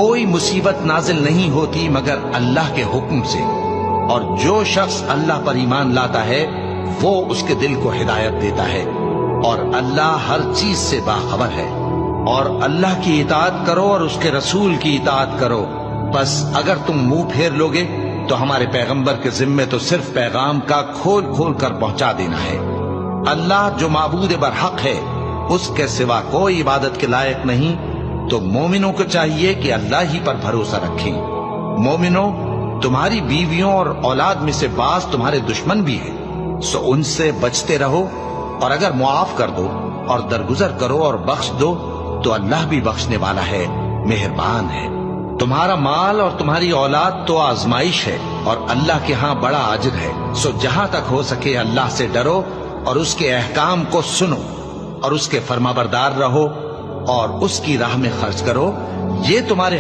کوئی مصیبت نازل نہیں ہوتی مگر اللہ کے حکم سے، اور جو شخص اللہ پر ایمان لاتا ہے وہ اس کے دل کو ہدایت دیتا ہے، اور اللہ ہر چیز سے باخبر ہے۔ اور اللہ کی اطاعت کرو اور اس کے رسول کی اطاعت کرو، بس اگر تم منہ پھیر لوگے تو ہمارے پیغمبر کے ذمے تو صرف پیغام کا کھول کھول کر پہنچا دینا ہے۔ اللہ جو معبود برحق ہے، اس کے سوا کوئی عبادت کے لائق نہیں، تو مومنوں کو چاہیے کہ اللہ ہی پر بھروسہ رکھیں۔ مومنوں، تمہاری بیویوں اور اولاد میں سے بعض تمہارے دشمن بھی ہیں، سو ان سے بچتے رہو، اور اگر معاف کر دو اور درگزر کرو اور بخش دو تو اللہ بھی بخشنے والا ہے، مہربان ہے۔ تمہارا مال اور تمہاری اولاد تو آزمائش ہے، اور اللہ کے ہاں بڑا اجر ہے، سو جہاں تک ہو سکے اللہ سے ڈرو اور اس کے احکام کو سنو اور اس کے فرمانبردار رہو اور اس کی راہ میں خرچ کرو، یہ تمہارے